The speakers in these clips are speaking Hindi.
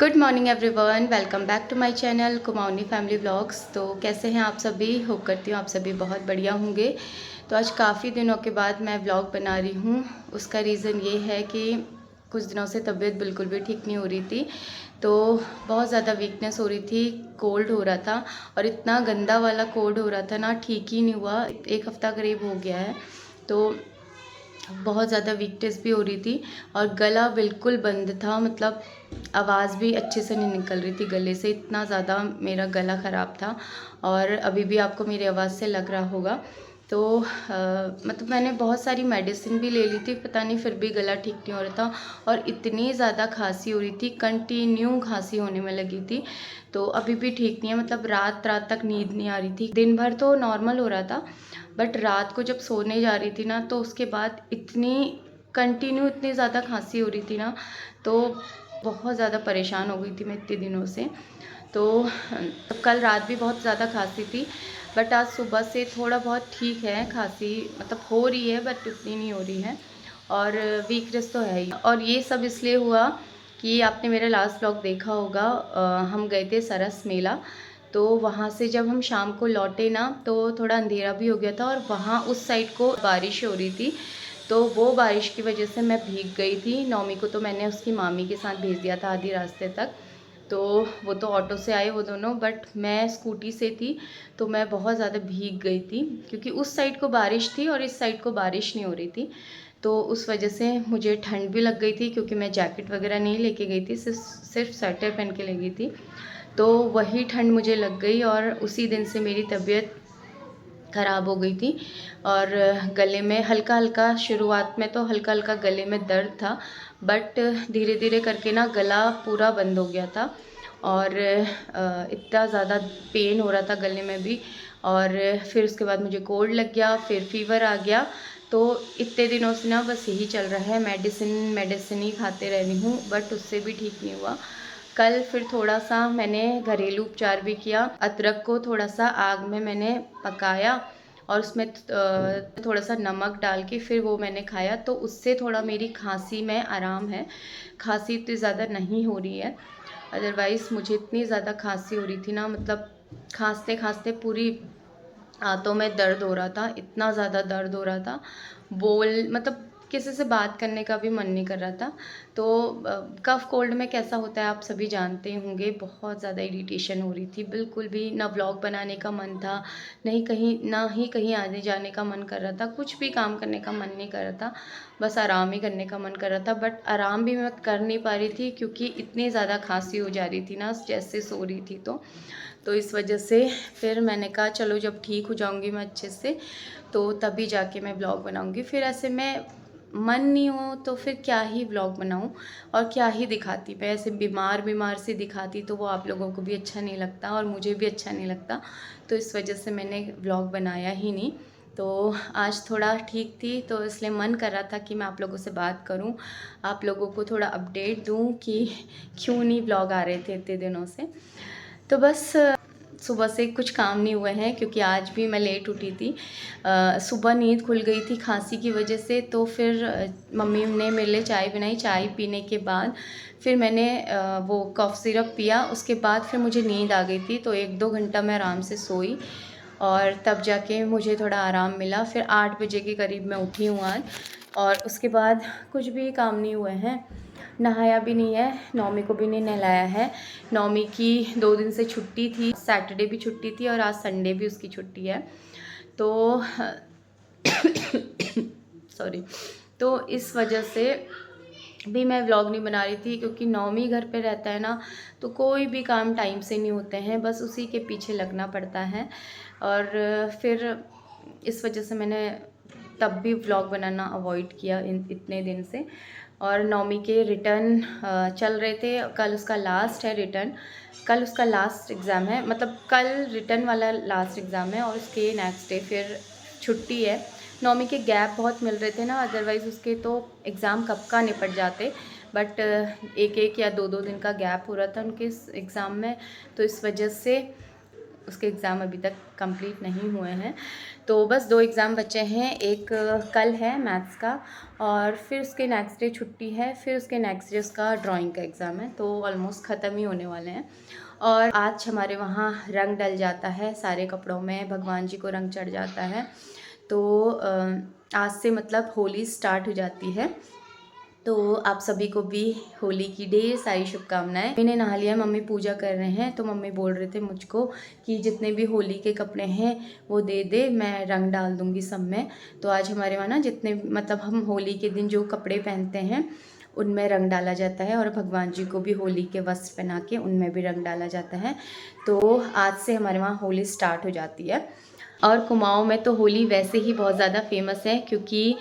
Good morning everyone, welcome back to my channel Kumaoni family vlogs. तो कैसे हैं आप सभी? होप करती हूँ आप सभी बहुत बढ़िया होंगे। तो आज काफ़ी दिनों के बाद मैं व्लॉग बना रही हूँ। उसका रीज़न ये है कि कुछ दिनों से तबीयत बिल्कुल भी ठीक नहीं हो रही थी। तो बहुत ज़्यादा वीकनेस हो रही थी, कोल्ड हो रहा था और इतना गंदा वाला कोल्ड हो रहा था ना, ठीक ही नहीं हुआ। 1 हफ़्ता करीब हो गया है। तो बहुत ज़्यादा वीकनेस भी हो रही थी और गला बिल्कुल बंद था, मतलब आवाज़ भी अच्छे से नहीं निकल रही थी गले से, इतना ज़्यादा मेरा गला ख़राब था। और अभी भी आपको मेरी आवाज़ से लग रहा होगा। तो मतलब मैंने बहुत सारी मेडिसिन भी ले ली थी, पता नहीं फिर भी गला ठीक नहीं हो रहा था। और इतनी ज़्यादा खांसी हो रही थी, कंटिन्यू खांसी होने में लगी थी। तो अभी भी ठीक नहीं है, मतलब रात रात तक नींद नहीं आ रही थी। दिन भर तो नॉर्मल हो रहा था, बट रात को जब सोने जा रही थी ना, तो उसके बाद इतनी ज़्यादा खांसी हो रही थी ना, तो बहुत ज़्यादा परेशान हो गई थी मैं इतने दिनों से। तो कल रात भी बहुत ज़्यादा खांसी थी, बट आज सुबह से थोड़ा बहुत ठीक है। खांसी मतलब हो रही है बट उतनी नहीं हो रही है, और वीकनेस तो है ही। और ये सब इसलिए हुआ कि आपने मेरा लास्ट व्लॉग देखा होगा, हम गए थे सरस मेला। तो वहाँ से जब हम शाम को लौटे ना, तो थोड़ा अंधेरा भी हो गया था और वहाँ उस साइड को बारिश हो रही थी। तो वो बारिश की वजह से मैं भीग गई थी। नौमी को तो मैंने उसकी मामी के साथ भेज दिया था आधी रास्ते तक। तो वो तो ऑटो से आए वो दोनों, बट मैं स्कूटी से थी। तो मैं बहुत ज़्यादा भीग गई थी, क्योंकि उस साइड को बारिश थी और इस साइड को बारिश नहीं हो रही थी। तो उस वजह से मुझे ठंड भी लग गई थी, क्योंकि मैं जैकेट वगैरह नहीं लेके गई थी, सिर्फ स्वेटर पहन के ले गई थी। तो वही ठंड मुझे लग गई और उसी दिन से मेरी तबीयत ख़राब हो गई थी। और गले में हल्का हल्का, शुरुआत में तो हल्का हल्का गले में दर्द था, बट धीरे धीरे करके ना गला पूरा बंद हो गया था। और इतना ज़्यादा पेन हो रहा था गले में भी। और फिर उसके बाद मुझे कोल्ड लग गया, फिर फीवर आ गया। तो इतने दिनों से ना बस यही चल रहा है, मेडिसिन ही खाते रह रही हूँ, बट उससे भी ठीक नहीं हुआ। कल फिर थोड़ा सा मैंने घरेलू उपचार भी किया। अदरक को थोड़ा सा आग में मैंने पकाया और उसमें थोड़ा सा नमक डाल के फिर वो मैंने खाया, तो उससे थोड़ा मेरी खांसी में आराम है। खांसी इतनी ज़्यादा नहीं हो रही है, अदरवाइज़ मुझे इतनी ज़्यादा खांसी हो रही थी ना, मतलब खांसते खांसते पूरी हाथों में दर्द हो रहा था, इतना ज़्यादा दर्द हो रहा था, बोल मतलब किसी से बात करने का भी मन नहीं कर रहा था। तो कफ़ कोल्ड में कैसा होता है आप सभी जानते होंगे, बहुत ज़्यादा इरिटेशन हो रही थी, बिल्कुल भी ना व्लॉग बनाने का मन था, ना ही कहीं आने जाने का मन कर रहा था, कुछ भी काम करने का मन नहीं कर रहा था, बस आराम ही करने का मन कर रहा था। बट आराम भी मैं कर नहीं पा रही थी, क्योंकि इतनी ज़्यादा खांसी हो जा रही थी ना, जैसे सो रही थी। तो इस वजह से फिर मैंने कहा चलो जब ठीक हो जाऊंगी मैं अच्छे से, तो तभी जाके मैं ब्लॉग बनाऊंगी। फिर ऐसे में मन नहीं हो तो फिर क्या ही ब्लॉग बनाऊं और क्या ही दिखाती। मैं ऐसे बीमार बीमार से दिखाती तो वो आप लोगों को भी अच्छा नहीं लगता और मुझे भी अच्छा नहीं लगता। तो इस वजह से मैंने ब्लॉग बनाया ही नहीं। तो आज थोड़ा ठीक थी, तो इसलिए मन कर रहा था कि मैं आप लोगों से बात करूं, आप लोगों को थोड़ा अपडेट दूं कि क्यों नहीं ब्लॉग आ रहे थे इतने दिनों से। तो बस सुबह से कुछ काम नहीं हुए हैं, क्योंकि आज भी मैं लेट उठी थी। सुबह नींद खुल गई थी खांसी की वजह से। तो फिर मम्मी ने मेरे लिए चाय बनाई। चाय पीने के बाद फिर मैंने वो कफ सिरप पिया। उसके बाद फिर मुझे नींद आ गई थी, तो 1-2 घंटा मैं आराम से सोई और तब जाके मुझे थोड़ा आराम मिला। फिर 8 बजे के करीब मैं उठी हूँ आज, और उसके बाद कुछ भी काम नहीं हुए हैं। नहाया भी नहीं है, नौमी को भी नहीं नहलाया है। नौमी की 2 दिन से छुट्टी थी, सैटरडे भी छुट्टी थी और आज संडे भी उसकी छुट्टी है। तो सॉरी। तो इस वजह से भी मैं व्लॉग नहीं बना रही थी, क्योंकि नौमी घर पे रहता है ना, तो कोई भी काम टाइम से नहीं होते हैं, बस उसी के पीछे लगना पड़ता है। और फिर इस वजह से मैंने तब भी व्लॉग बनाना अवॉइड किया इतने दिन से। और नौमी के रिटर्न चल रहे थे, कल उसका लास्ट है रिटर्न, कल उसका लास्ट एग्ज़ाम है, मतलब कल रिटर्न वाला लास्ट एग्ज़ाम है और उसके नेक्स्ट डे फिर छुट्टी है। नौमी के गैप बहुत मिल रहे थे ना, अदरवाइज़ उसके तो एग्ज़ाम कब का निपट जाते, बट 1-1 या 2-2 दिन का गैप हो रहा था उनके इस एग्ज़ाम में। तो इस वजह से उसके एग्ज़ाम अभी तक कंप्लीट नहीं हुए हैं। तो बस 2 एग्ज़ाम बचे हैं, एक कल है मैथ्स का और फिर उसके नेक्स्ट डे छुट्टी है, फिर उसके नेक्स्ट डे उसका ड्राइंग का एग्ज़ाम है। तो ऑलमोस्ट ख़त्म ही होने वाले हैं। और आज हमारे वहाँ रंग डल जाता है, सारे कपड़ों में भगवान जी को रंग चढ़ जाता है। तो आज से मतलब होली स्टार्ट हो जाती है। तो आप सभी को भी होली की ढेर सारी शुभकामनाएं। मैंने नहा लिया, मम्मी पूजा कर रहे हैं, तो मम्मी बोल रहे थे मुझको कि जितने भी होली के कपड़े हैं वो दे दे, मैं रंग डाल दूँगी सब में। तो आज हमारे वहाँ ना जितने मतलब हम होली के दिन जो कपड़े पहनते हैं उनमें रंग डाला जाता है और भगवान जी को भी होली के वस्त्र पहना के उनमें भी रंग डाला जाता है। तो आज से हमारे वहाँ होली स्टार्ट हो जाती है। और कुमाऊँ में तो होली वैसे ही बहुत ज़्यादा फेमस है, क्योंकि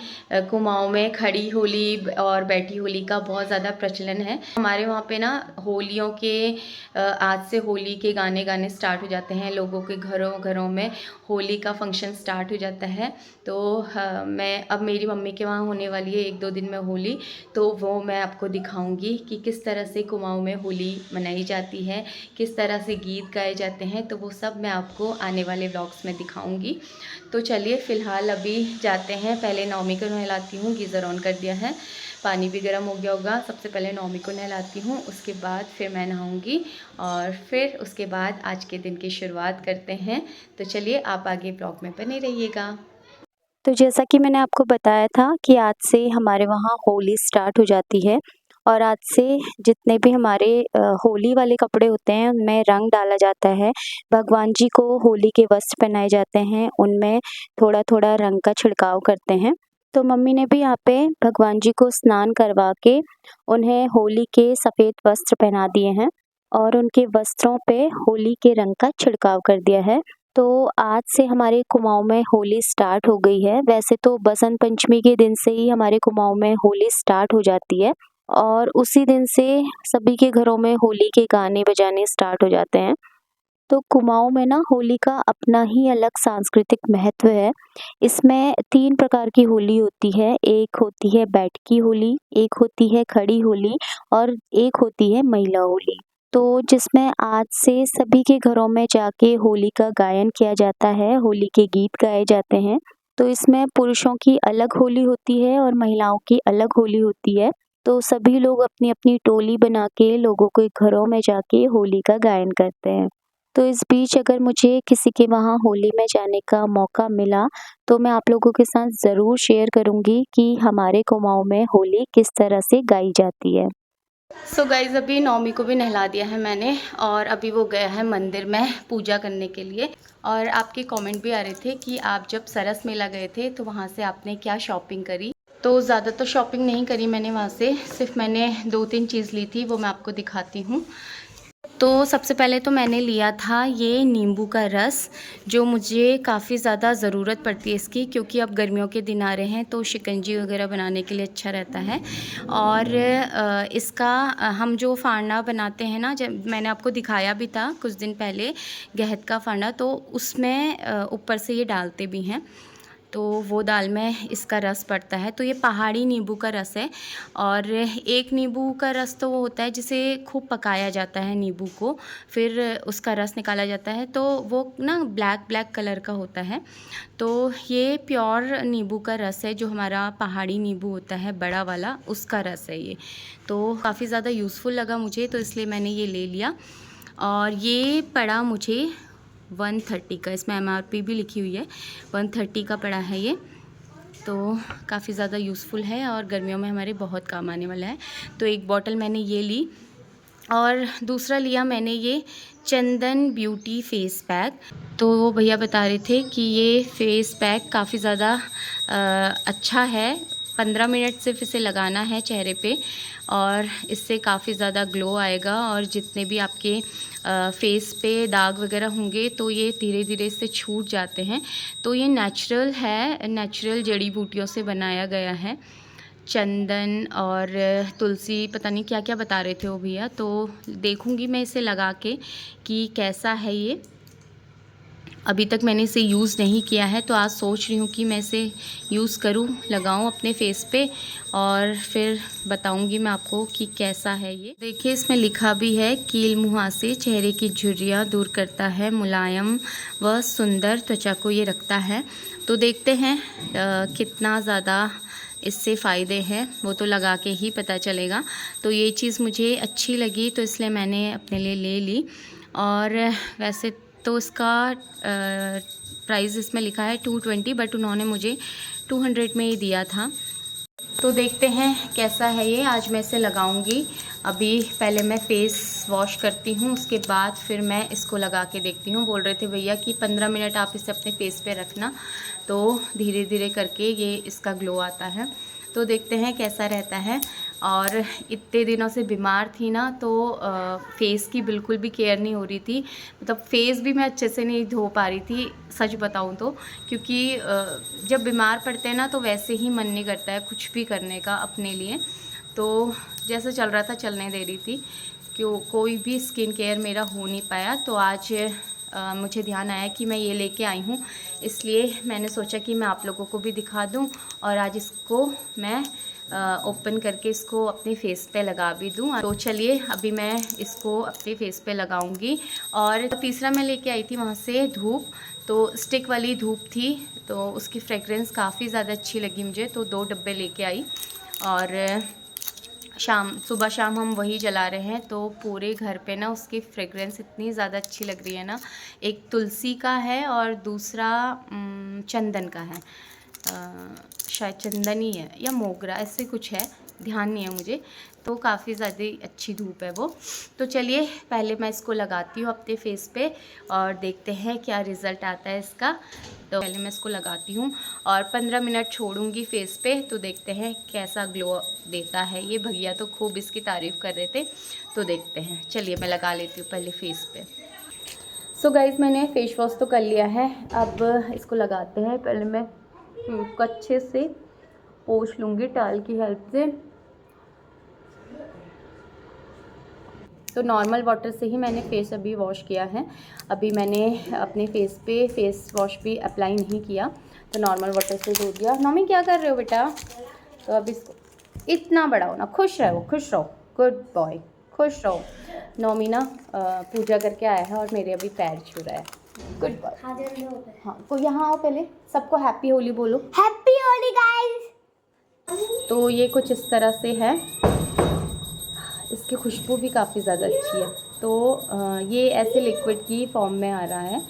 कुमाऊँ में खड़ी होली और बैठी होली का बहुत ज़्यादा प्रचलन है। हमारे वहाँ पे ना होलियों के आज से होली के गाने गाने स्टार्ट हो जाते हैं, लोगों के घरों घरों में होली का फंक्शन स्टार्ट हो जाता है। तो मैं अब मेरी मम्मी के वहाँ होने वाली है 1-2 दिन में होली, तो वो मैं आपको दिखाऊंगी कि किस तरह से कुमाऊँ में होली मनाई जाती है, किस तरह से गीत गाए जाते हैं। तो वो सब मैं आपको आने वाले व्लॉग्स में दिखाऊंगी। तो चलिए फ़िलहाल अभी जाते हैं, पहले नौमी को नहलाती हूँ, गीज़र ऑन कर दिया है, पानी भी गर्म हो गया होगा। सबसे पहले नौमी को नहलाती हूँ, उसके बाद फिर मैं नहाऊंगी और फिर उसके बाद आज के दिन की शुरुआत करते हैं। तो चलिए आप आगे ब्लॉग में बने रहिएगा। तो जैसा कि मैंने आपको बताया था कि आज से हमारे वहाँ होली स्टार्ट हो जाती है और आज से जितने भी हमारे होली वाले कपड़े होते हैं उनमें रंग डाला जाता है। भगवान जी को होली के वस्त्र पहनाए जाते हैं, उनमें थोड़ा थोड़ा रंग का छिड़काव करते हैं। तो मम्मी ने भी यहाँ पे भगवान जी को स्नान करवा के उन्हें होली के सफ़ेद वस्त्र पहना दिए हैं और उनके वस्त्रों पे होली के रंग का छिड़काव कर दिया है। तो आज से हमारे कुमाऊँ में होली स्टार्ट हो गई है। वैसे तो बसंत पंचमी के दिन से ही हमारे कुमाऊँ में होली स्टार्ट हो जाती है और उसी दिन से सभी के घरों में होली के गाने बजाने स्टार्ट हो जाते हैं। तो कुमाऊँ में ना होली का अपना ही अलग सांस्कृतिक महत्व है। इसमें 3 प्रकार की होली होती है। एक होती है बैठकी होली, एक होती है खड़ी होली और एक होती है महिला होली। तो जिसमें आज से सभी के घरों में जाके होली का गायन किया जाता है, होली के गीत गाए जाते हैं। तो इसमें पुरुषों की अलग होली होती है और महिलाओं की अलग होली होती है। तो सभी लोग अपनी-अपनी टोली बना के लोगों के घरों में जाके होली का गायन करते हैं। तो इस बीच अगर मुझे किसी के वहाँ होली में जाने का मौका मिला, तो मैं आप लोगों के साथ ज़रूर शेयर करूँगी कि हमारे कुमाऊँ में होली किस तरह से गाई जाती है। सो गाइज़ अभी नौमी को भी नहला दिया है मैंने और अभी वो गया है मंदिर में पूजा करने के लिए। और आपके कमेंट भी आ रहे थे कि आप जब सरस मेला गए थे तो वहाँ से आपने क्या शॉपिंग करी। तो ज़्यादा तो शॉपिंग नहीं करी मैंने वहाँ से, सिर्फ मैंने 2-3 चीज़ ली थी, वो मैं आपको दिखाती हूँ। तो सबसे पहले तो मैंने लिया था ये नींबू का रस, जो मुझे काफ़ी ज़्यादा ज़रूरत पड़ती है इसकी, क्योंकि अब गर्मियों के दिन आ रहे हैं तो शिकंजी वगैरह बनाने के लिए अच्छा रहता है। और इसका हम जो फाड़ना बनाते हैं ना, जब मैंने आपको दिखाया भी था कुछ दिन पहले गहत का फाड़ना, तो उसमें ऊपर से ये डालते भी हैं, तो वो दाल में इसका रस पड़ता है। तो ये पहाड़ी नींबू का रस है। और एक नींबू का रस तो वो होता है जिसे खूब पकाया जाता है नींबू को, फिर उसका रस निकाला जाता है, तो वो ना ब्लैक ब्लैक कलर का होता है। तो ये प्योर नींबू का रस है, जो हमारा पहाड़ी नींबू होता है बड़ा वाला, उसका रस है ये। तो काफ़ी ज़्यादा यूज़फुल लगा मुझे, तो इसलिए मैंने ये ले लिया। और ये पड़ा मुझे 130 का, इसमें MRP भी लिखी हुई है, 130 का पड़ा है ये। तो काफ़ी ज़्यादा यूज़फुल है और गर्मियों में हमारे बहुत काम आने वाला है। तो एक बॉटल मैंने ये ली और दूसरा लिया मैंने ये चंदन ब्यूटी फेस पैक। तो वो भैया बता रहे थे कि ये फेस पैक काफ़ी ज़्यादा अच्छा है, 15 मिनट सिर्फ इसे लगाना है चेहरे पे और इससे काफ़ी ज़्यादा ग्लो आएगा और जितने भी आपके फेस पे दाग वगैरह होंगे तो ये धीरे धीरे इससे छूट जाते हैं। तो ये नेचुरल है, नेचुरल जड़ी बूटियों से बनाया गया है, चंदन और तुलसी, पता नहीं क्या क्या बता रहे थे वो भैया। तो देखूंगी मैं इसे लगा के कि कैसा है ये। अभी तक मैंने इसे यूज़ नहीं किया है, तो आज सोच रही हूँ कि मैं इसे यूज़ करूँ, लगाऊँ अपने फेस पे और फिर बताऊँगी मैं आपको कि कैसा है ये। देखिए इसमें लिखा भी है, कील मुहासे चेहरे की झुर्रियाँ दूर करता है, मुलायम व सुंदर त्वचा को ये रखता है। तो देखते हैं कितना ज़्यादा इससे फ़ायदे हैं, वो तो लगा के ही पता चलेगा। तो ये चीज़ मुझे अच्छी लगी तो इसलिए मैंने अपने लिए ले ली। और वैसे तो इसका प्राइस इसमें लिखा है 220, बट उन्होंने मुझे 200 में ही दिया था। तो देखते हैं कैसा है ये। आज मैं इसे लगाऊंगी। अभी पहले मैं फ़ेस वॉश करती हूँ, उसके बाद फिर मैं इसको लगा के देखती हूँ। बोल रहे थे भैया कि 15 मिनट आप इसे अपने फेस पे रखना, तो धीरे धीरे करके ये इसका ग्लो आता है। तो देखते हैं कैसा रहता है। और इतने दिनों से बीमार थी ना, तो फेस की बिल्कुल भी केयर नहीं हो रही थी। मतलब फेस भी मैं अच्छे से नहीं धो पा रही थी, सच बताऊं तो। क्योंकि जब बीमार पड़ते हैं ना, तो वैसे ही मन नहीं करता है कुछ भी करने का अपने लिए। तो जैसे चल रहा था चलने दे रही थी, क्यों कोई भी स्किन केयर मेरा हो नहीं पाया। तो आज मुझे ध्यान आया कि मैं ये लेके आई हूँ, इसलिए मैंने सोचा कि मैं आप लोगों को भी दिखा दूँ। और आज इसको मैं ओपन करके इसको अपने फेस पे लगा भी दूँ। तो चलिए अभी मैं इसको अपने फेस पे लगाऊंगी। और तीसरा मैं लेके आई थी वहाँ से धूप, तो स्टिक वाली धूप थी, तो उसकी फ्रेगरेंस काफ़ी ज़्यादा अच्छी लगी मुझे, तो 2 डब्बे लेके आई। और सुबह शाम हम वही जला रहे हैं, तो पूरे घर पे ना उसकी फ्रेगरेंस इतनी ज़्यादा अच्छी लग रही है ना। एक तुलसी का है और दूसरा चंदन का है, शायद चंदन ही है या मोगरा, ऐसे कुछ है, ध्यान नहीं है मुझे। तो काफ़ी ज़्यादा अच्छी धूप है वो। तो चलिए पहले मैं इसको लगाती हूँ अपने फेस पे और देखते हैं क्या रिज़ल्ट आता है इसका। तो पहले मैं इसको लगाती हूँ और 15 मिनट छोड़ूंगी फेस पे, तो देखते हैं कैसा ग्लो देता है ये। भैया तो खूब इसकी तारीफ़ कर रहे थे, तो देखते हैं। चलिए मैं लगा लेती हूँ पहले फेस पे। सो गाइज़ मैंने फेस वॉश तो कर लिया है, अब इसको लगाते हैं। पहले मैं को अच्छे से पोंछ लूँगी टॉवल की हेल्प से। तो नॉर्मल वाटर से ही मैंने फेस अभी वॉश किया है। अभी मैंने अपने फेस पे फेस वॉश भी अप्लाई नहीं किया, तो नॉर्मल वाटर से धो दिया। मम्मी क्या कर रहे हो बेटा? तो अब इसको इतना बड़ा होना, खुश रहो, खुश रहो, गुड बॉय, खुश रहो। नौमी ना पूजा करके आया है और मेरे अभी पैर छू रहा है, गुड बॉय। हाँ तो यहाँ आओ, पहले सबको हैप्पी होली बोलो। Happy Holi guys. तो ये कुछ इस तरह से है, इसकी खुशबू भी काफ़ी ज़्यादा अच्छी है। तो ये ऐसे लिक्विड की फॉर्म में आ रहा है,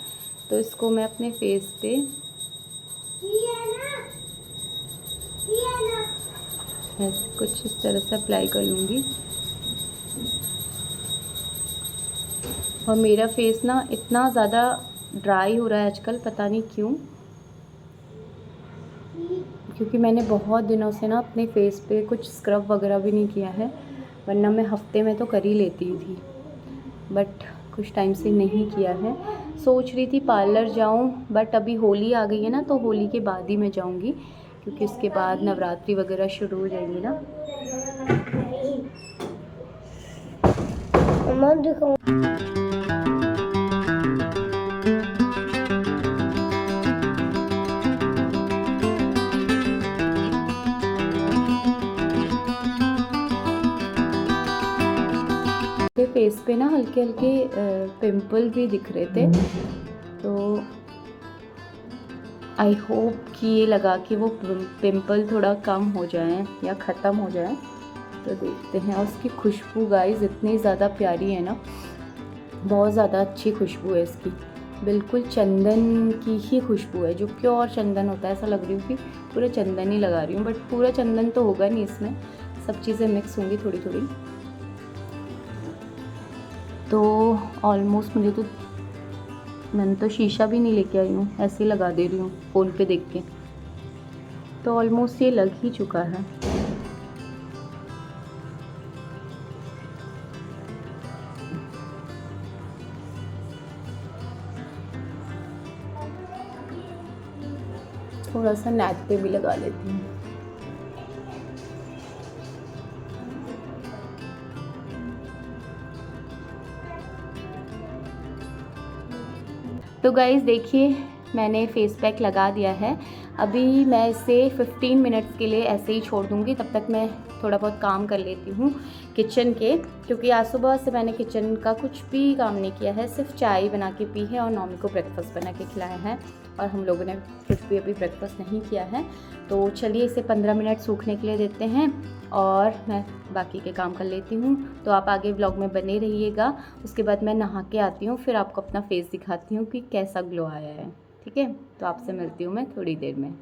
तो इसको मैं अपने फेस पे ऐसे कुछ इस तरह से अप्लाई कर लूँगी। और मेरा फेस ना इतना ज़्यादा ड्राई हो रहा है आजकल, पता नहीं क्यों, क्योंकि मैंने बहुत दिनों से ना अपने फेस पे कुछ स्क्रब वगैरह भी नहीं किया है, वरना मैं हफ्ते में तो कर ही लेती थी, बट कुछ टाइम से नहीं किया है। सोच रही थी पार्लर जाऊं, बट अभी होली आ गई है ना, तो होली के बाद ही मैं जाऊंगी, क्योंकि उसके बाद नवरात्रि वगैरह शुरू हो जाएंगी ना। फेस पे ना हल्के हल्के पिंपल भी दिख रहे थे, तो आई होप कि ये लगा कि वो पिंपल थोड़ा कम हो जाए या ख़त्म हो जाए। तो देखते हैं। और उसकी खुशबू गाइस इतनी ज़्यादा प्यारी है ना, बहुत ज़्यादा अच्छी खुशबू है इसकी, बिल्कुल चंदन की ही खुशबू है, जो प्योर चंदन होता है। ऐसा लग रही हूँ कि पूरा चंदन ही लगा रही हूँ, बट पूरा चंदन तो होगा नहीं, इसमें सब चीज़ें मिक्स होंगी थोड़ी थोड़ी। तो ऑलमोस्ट मुझे तो, मैंने तो शीशा भी नहीं लेके आई हूँ, ऐसे ही लगा दे रही हूँ फ़ोन पे देख के। तो ऑलमोस्ट ये लग ही चुका है। थोड़ा सा नेक पे भी लगा लेती हूँ। तो गाइज़ देखिए, मैंने फेस पैक लगा दिया है। अभी मैं इसे 15 मिनट्स के लिए ऐसे ही छोड़ दूँगी। तब तक मैं थोड़ा बहुत काम कर लेती हूँ किचन के, क्योंकि आज सुबह से मैंने किचन का कुछ भी काम नहीं किया है, सिर्फ चाय बना के पी है और नॉमी को ब्रेकफास्ट बना के खिलाया है, और हम लोगों ने कुछ भी अभी ब्रेकफास्ट नहीं किया है। तो चलिए इसे 15 मिनट सूखने के लिए देते हैं और मैं बाकी के काम कर लेती हूँ। तो आप आगे व्लॉग में बने रहिएगा। उसके बाद मैं नहा के आती हूँ, फिर आपको अपना फेस दिखाती हूँ कि कैसा ग्लो आया है। ठीक है, तो आपसे मिलती हूँ मैं थोड़ी देर में।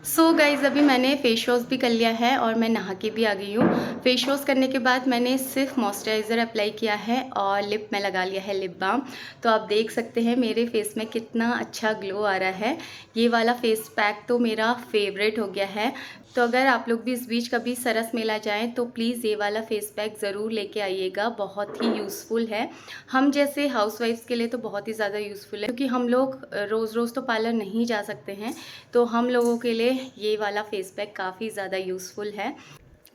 सो गाइज़, अभी मैंने फेस वॉश भी कर लिया है और मैं नहा के भी आ गई हूँ। फेस वॉश करने के बाद मैंने सिर्फ मॉइस्चराइज़र अप्लाई किया है और लिप में लगा लिया है लिप बाम। तो आप देख सकते हैं मेरे फेस में कितना अच्छा ग्लो आ रहा है। ये वाला फेस पैक तो मेरा फेवरेट हो गया है। तो अगर आप लोग भी इस बीच कभी सरस मेला जाएं तो प्लीज़ ये वाला फेस पैक ज़रूर लेके आइएगा, बहुत ही यूज़फुल है। हम जैसे हाउसवाइफ्स के लिए तो बहुत ही ज़्यादा यूज़फुल है, क्योंकि हम लोग रोज़ रोज़ तो पार्लर नहीं जा सकते हैं। तो हम लोगों के लिए ये वाला फेस पैक काफ़ी ज़्यादा यूज़फुल है।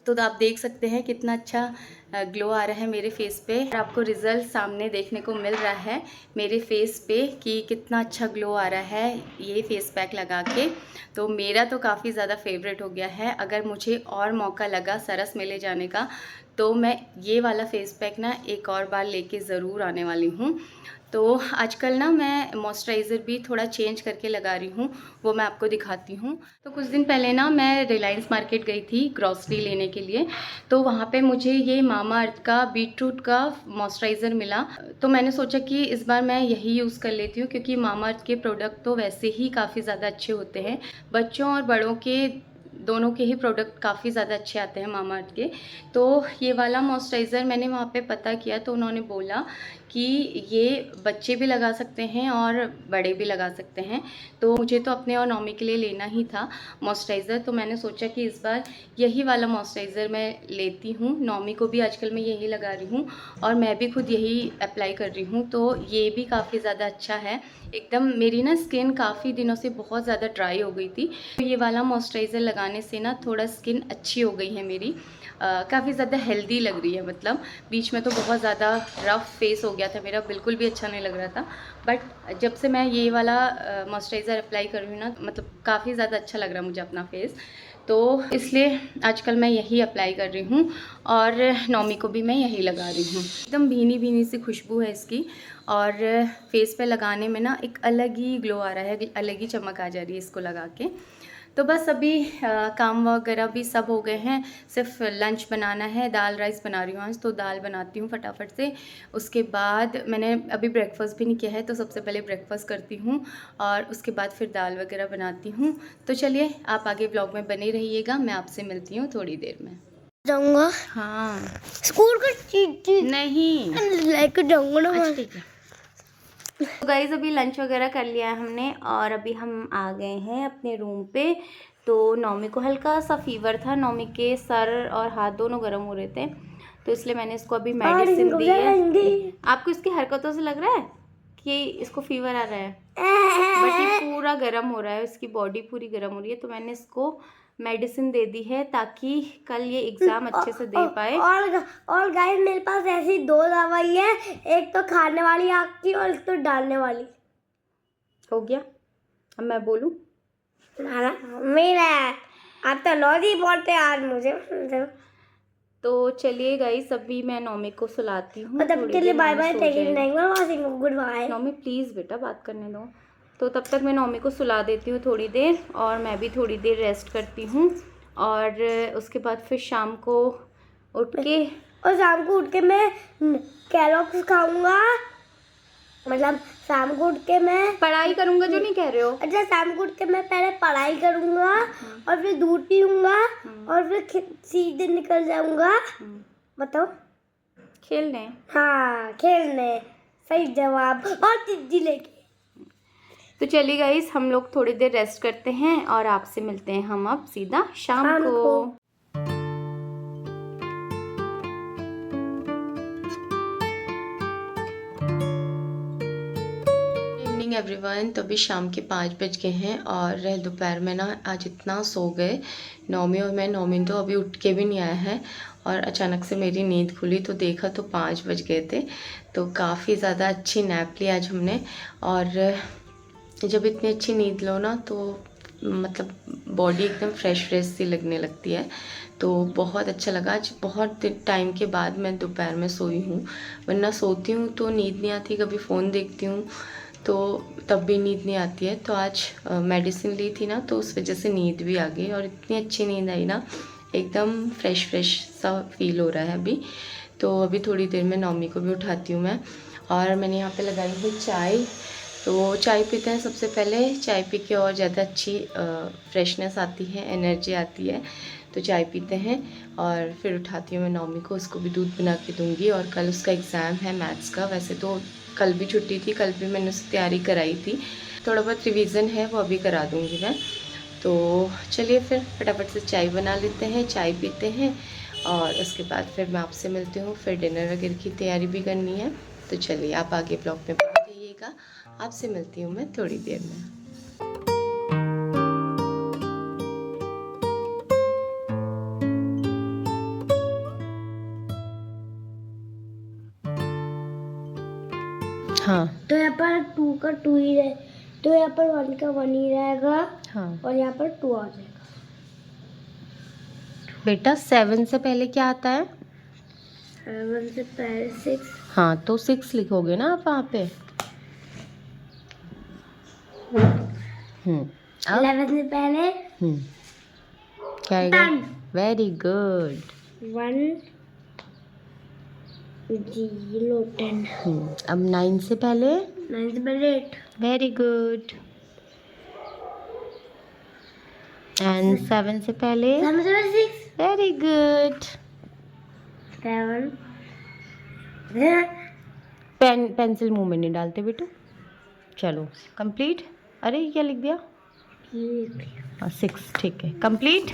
तो आप देख सकते हैं कितना अच्छा ग्लो आ रहा है मेरे फेस पे। आपको रिज़ल्ट सामने देखने को मिल रहा है मेरे फेस पे कि कितना अच्छा ग्लो आ रहा है ये फेस पैक लगा के। तो मेरा तो काफ़ी ज़्यादा फेवरेट हो गया है। अगर मुझे और मौका लगा सरस मेले जाने का तो मैं ये वाला फेस पैक ना एक और बार लेके ज़रूर आने वाली हूँ। तो आजकल ना मैं मॉइस्चराइज़र भी थोड़ा चेंज करके लगा रही हूँ, वो मैं आपको दिखाती हूँ। तो कुछ दिन पहले ना मैं रिलायंस मार्केट गई थी ग्रॉसरी लेने के लिए। तो वहाँ पे मुझे ये मामा अर्थ का बीटरूट का मॉइस्चराइज़र मिला। तो मैंने सोचा कि इस बार मैं यही यूज़ कर लेती हूँ, क्योंकि मामा अर्थ के प्रोडक्ट तो वैसे ही काफ़ी ज़्यादा अच्छे होते हैं। बच्चों और बड़ों के दोनों के ही प्रोडक्ट काफ़ी ज़्यादा अच्छे आते हैं मामा अर्थ के। तो ये वाला मॉइस्चराइज़र मैंने वहाँ पे पता किया तो उन्होंने बोला कि ये बच्चे भी लगा सकते हैं और बड़े भी लगा सकते हैं। तो मुझे तो अपने और नॉमी के लिए लेना ही था मॉइस्चराइज़र, तो मैंने सोचा कि इस बार यही वाला मॉइस्चराइज़र मैं लेती हूँ। नॉमी को भी आजकल मैं यही लगा रही हूँ और मैं भी खुद यही अप्लाई कर रही हूँ। तो ये भी काफ़ी ज़्यादा अच्छा है एकदम। मेरी ना स्किन काफ़ी दिनों से बहुत ज़्यादा ड्राई हो गई थी, तो ये वाला मॉइस्चराइज़र लगाने से ना थोड़ा स्किन अच्छी हो गई है मेरी। काफ़ी ज़्यादा हेल्दी लग रही है। मतलब बीच में तो बहुत ज़्यादा रफ़ फेस हो गया था मेरा, बिल्कुल भी अच्छा नहीं लग रहा था। बट जब से मैं ये वाला मॉइस्चराइज़र अप्लाई कर रही हूँ ना, मतलब काफ़ी ज़्यादा अच्छा लग रहा है मुझे अपना फेस। तो इसलिए आजकल मैं यही अप्लाई कर रही हूँ और नॉमी को भी मैं यही लगा रही हूँ। एकदम भीनी भीनी सी खुशबू है इसकी और फेस पे लगाने में ना एक अलग ही ग्लो आ रहा है, अलग ही चमक आ जा रही है इसको लगा के। तो बस अभी काम वगैरह भी सब हो गए हैं, सिर्फ लंच बनाना है। दाल राइस बना रही हूँ आज, तो दाल बनाती हूँ फटाफट से। उसके बाद मैंने अभी ब्रेकफास्ट भी नहीं किया है, तो सबसे पहले ब्रेकफास्ट करती हूँ और उसके बाद फिर दाल वगैरह बनाती हूँ। तो चलिए आप आगे ब्लॉग में बने रहिएगा, मैं आपसे मिलती हूँ थोड़ी देर में। जाऊंगा हाँ, स्कूल का चीज नहीं लेके जाऊंगा ना मैं। ठीक है। तो गाइज़ अभी लंच वगैरह कर लिया है हमने और अभी हम आ गए हैं अपने रूम पे। तो नॉमी को हल्का सा फीवर था, नॉमी के सर और हाथ दोनों गर्म हो रहे थे, तो इसलिए मैंने इसको अभी मेडिसिन दी है। आपको इसकी हरकतों से लग रहा है कि इसको फीवर आ रहा है, बट ये पूरा गर्म हो रहा है, इसकी बॉडी पूरी गर्म हो रही है। तो मैंने इसको मेडिसिन दे दी है ताकि कल ये एग्ज़ाम अच्छे से दे पाए। और गाइस मेरे पास ऐसी 2 दवाई है, एक तो खाने वाली आँख की और एक तो डालने वाली। हो गया, अब मैं बोलूँ? मेरा आप तो लॉजी बोलते आज मुझे। तो चलिए गाइस अभी मैं नॉमी को सुलाती हूँ। तब के लिए bye bye, goodbye. Nomi please बेटा बात करने दो। तो तब तक मैं नॉमी को सुला देती हूँ थोड़ी देर और मैं भी थोड़ी देर रेस्ट करती हूँ और उसके बाद फिर शाम को उठ के मैं कैलॉग्स खाऊंगा। मतलब शाम को उठ के मैं पढ़ाई करूँगा, जो नहीं कह रहे हो। अच्छा, शाम को उठ के मैं पहले पढ़ाई करूँगा और फिर दूध पीऊँगा और फिर सीधे निकल जाऊँगा। बताओ, खेलने? हाँ खेलने, सही जवाब। और चिज्जी लेके। तो चलिए गाइस हम लोग थोड़ी देर रेस्ट करते हैं और आपसे मिलते हैं हम अब सीधा शाम को। एवरीवन, तो अभी शाम के 5 बज गए हैं और दोपहर में ना आज इतना सो गए नॉमी और मैं। नॉमी तो अभी उठ के भी नहीं आया है और अचानक से मेरी नींद खुली तो देखा तो 5 बज गए थे। तो काफ़ी ज़्यादा अच्छी नैप ली आज हमने और जब इतनी अच्छी नींद लो ना तो मतलब बॉडी एकदम फ्रेश फ्रेश सी लगने लगती है। तो बहुत अच्छा लगा। आज बहुत टाइम के बाद मैं दोपहर में सोई हूँ, वरना सोती हूँ तो नींद नहीं आती, कभी फ़ोन देखती हूँ तो तब भी नींद नहीं आती है। तो आज मेडिसिन ली थी ना, तो उस वजह से नींद भी आ गई और इतनी अच्छी नींद आई ना, एकदम फ्रेश फ्रेश सा फील हो रहा है अभी। तो अभी थोड़ी देर में नौमी को भी उठाती हूँ मैं। और मैंने यहाँ पे लगाई है चाय। तो चाय पीते हैं सबसे पहले। चाय पी के और ज़्यादा अच्छी फ्रेशनेस आती है, एनर्जी आती है। तो चाय पीते हैं और फिर उठाती हूँ मैं नौमी को, उसको भी दूध बना के दूँगी। और कल उसका एग्ज़ाम है मैथ्स का। वैसे तो कल भी छुट्टी थी, कल भी मैंने उसकी तैयारी कराई थी। थोड़ा बहुत रिवीजन है वो अभी करा दूँगी मैं। तो चलिए फिर फटाफट से चाय बना लेते हैं, चाय पीते हैं और उसके बाद फिर मैं आपसे मिलती हूँ। फिर डिनर वगैरह की तैयारी भी करनी है। तो चलिए आप आगे ब्लॉग में बने रहिएगा, आपसे मिलती हूँ मैं थोड़ी देर में। हाँ तो यहाँ पर 2 का 2 ही रहे, तो यहाँ पर 1 का 1 ही रहेगा। हाँ और यहाँ पर 2 आ जाएगा। बेटा 7 से पहले क्या आता है? 7 से पहले 6। हाँ तो 6 लिखोगे ना आप वहाँ पे। 11 से पहले क्या आएगा? 10। Very good. 1 0 10। अब 9 से पहले? 9 से पहले 8। Very good. एंड 7 से पहले? 7 से पहले 6। Very good. 7। पेंसिल मुंह में नहीं डालते बेटू। चलो कंप्लीट। अरे ये क्या लिख दिया? हाँ 6, ठीक है कंप्लीट।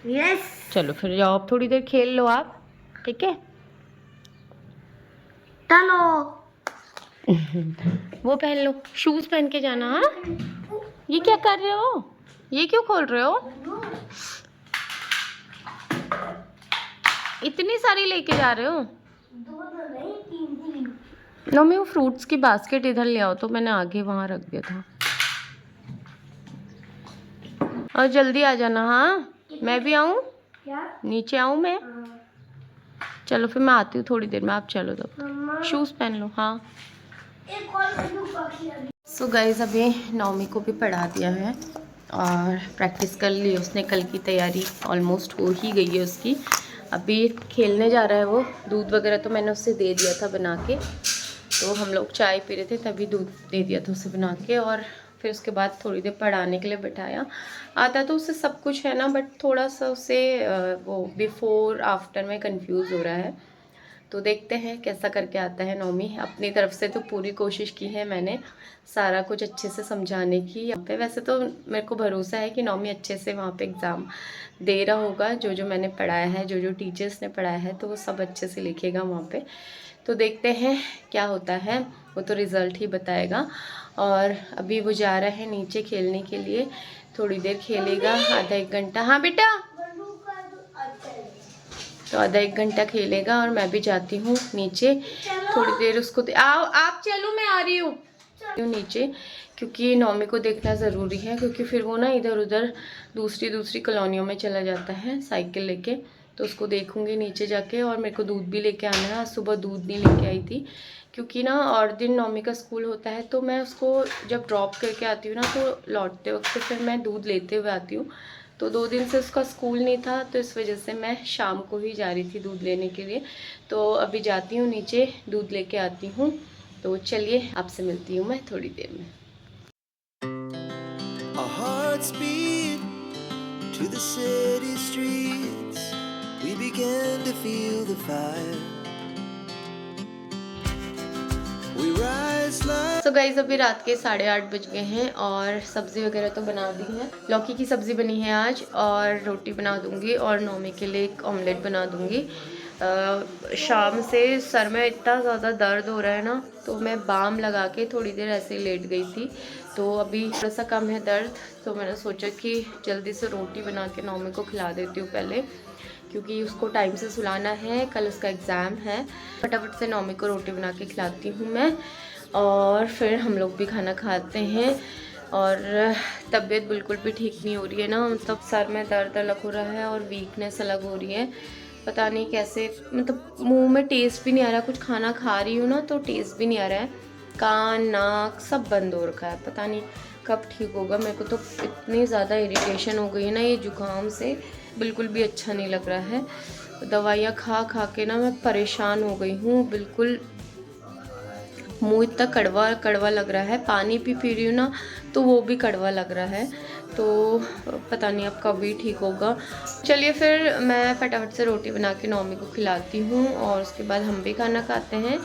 यस। चलो फिर जाओ, अब थोड़ी देर खेल लो आप, ठीक है? चलो। वो पहन लो, शूज पहन के जाना। हाँ ये क्या कर रहे हो? ये क्यों खोल रहे हो? इतनी सारी लेके जा रहे हो? 2 तो नहीं, 3 थी। नो मैं वो फ्रूट्स की बास्केट इधर ले आओ, तो मैंने आगे वहाँ रख दिया था। और जल्दी आ जाना। हाँ मैं भी आऊँ, क्या? नीचे आऊँ मैं? चलो फिर मैं आती हूँ थोड़ी देर में, आप चलो तब। मम्मा शूज़ पहन लो। हाँ एक और बाकी है। सो गाइज अभी नौमी को भी पढ़ा दिया है और प्रैक्टिस कर ली उसने। कल की तैयारी ऑलमोस्ट हो ही गई है उसकी। अभी खेलने जा रहा है वो। दूध वगैरह तो मैंने उससे दे दिया था बना के। तो हम लोग चाय पी रहे थे तभी दूध दे दिया था उसे बना के। और फिर उसके बाद थोड़ी देर पढ़ाने के लिए बैठाया। आता तो उससे सब कुछ है ना, बट थोड़ा सा उसे वो बिफोर आफ्टर में कंफ्यूज हो रहा है। तो देखते हैं कैसा करके आता है नौमी। अपनी तरफ से तो पूरी कोशिश की है मैंने सारा कुछ अच्छे से समझाने की यहाँ पे। वैसे तो मेरे को भरोसा है कि नौमी अच्छे से वहाँ पे एग्ज़ाम दे रहा होगा। जो जो मैंने पढ़ाया है, जो जो टीचर्स ने पढ़ाया है, तो वो सब अच्छे से लिखेगा वहाँ पे। तो देखते हैं क्या होता है, वो तो रिज़ल्ट ही बताएगा। और अभी वो जा रहा है नीचे खेलने के लिए। थोड़ी देर खेलेगा, आधा 1 घंटा। हाँ बेटा, तो आधा 1 घंटा खेलेगा और मैं भी जाती हूँ नीचे थोड़ी देर उसको आओ आप, चलो मैं आ रही हूँ नीचे, क्योंकि नौमी को देखना ज़रूरी है। क्योंकि फिर वो ना इधर उधर दूसरी कॉलोनियों में चला जाता है साइकिल लेके। तो उसको देखूँगी नीचे जाके। और मेरे को दूध भी लेके आना है। आज सुबह दूध नहीं लेके आई थी, क्योंकि ना और दिन नौमी का स्कूल होता है। तो मैं उसको जब ड्रॉप करके आती हूँ ना, तो लौटते वक्त फिर मैं दूध लेते हुए आती हूँ। तो 2 दिन से उसका स्कूल नहीं था, तो इस वजह से मैं शाम को ही जा रही थी दूध लेने के लिए। तो अभी जाती हूँ नीचे, दूध लेके आती हूँ। तो चलिए आपसे मिलती हूँ मैं थोड़ी देर में। Our hearts beat to the city streets. We began to feel the fire. We rise like so guys अभी रात के 8:30 बज गए हैं और सब्ज़ी वगैरह तो बना दी है। लौकी की सब्ज़ी बनी है आज और रोटी बना दूंगी और नौमी के लिए एक ऑमलेट बना दूंगी। शाम से सर में इतना ज़्यादा दर्द हो रहा है ना, तो मैं बाम लगा के थोड़ी देर ऐसे ही लेट गई थी। तो अभी थोड़ा सा कम है दर्द, तो मैंने सोचा कि जल्दी से रोटी बना के नौमी को खिला देती हूँ पहले, क्योंकि उसको टाइम से सुलाना है, कल उसका एग्ज़ाम है। फटाफट से नौमी को रोटी बना के खिलाती हूँ मैं और फिर हम लोग भी खाना खाते हैं। और तबीयत बिल्कुल भी ठीक नहीं हो रही है ना, मतलब सर में दर्द अलग हो रहा है और वीकनेस अलग हो रही है। पता नहीं कैसे, मतलब मुंह में टेस्ट भी नहीं आ रहा, कुछ खाना खा रही हूँ ना तो टेस्ट भी नहीं आ रहा है, कान नाक सब बंद हो रखा है। पता नहीं कब ठीक होगा। मेरे को तो इतनी ज़्यादा इरिटेशन हो गई है ना ये जुकाम से, बिल्कुल भी अच्छा नहीं लग रहा है। दवाइयाँ खा खा के ना मैं परेशान हो गई हूँ, बिल्कुल मुँह इतना कड़वा कड़वा लग रहा है। पानी पी रही हूँ ना तो वो भी कड़वा लग रहा है, तो पता नहीं अब कभी ठीक होगा। चलिए फिर मैं फटाफट से रोटी बना के नौमी को खिलाती हूँ और उसके बाद हम भी खाना खाते हैं।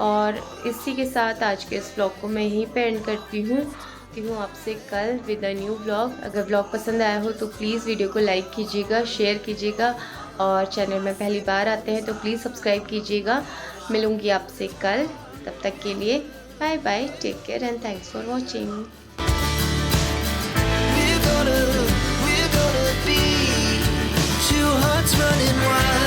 और इसी के साथ आज के इस ब्लॉग को मैं यहीं पे एंड करती हूँ आपसे कल विद अ न्यू ब्लॉग। अगर ब्लॉग पसंद आया हो तो प्लीज़ वीडियो को लाइक कीजिएगा, शेयर कीजिएगा और चैनल में पहली बार आते हैं तो प्लीज़ सब्सक्राइब कीजिएगा। मिलूँगी आपसे कल, तब तक के लिए bye bye, take care and thanks for watching. We're gonna be two hearts running wild.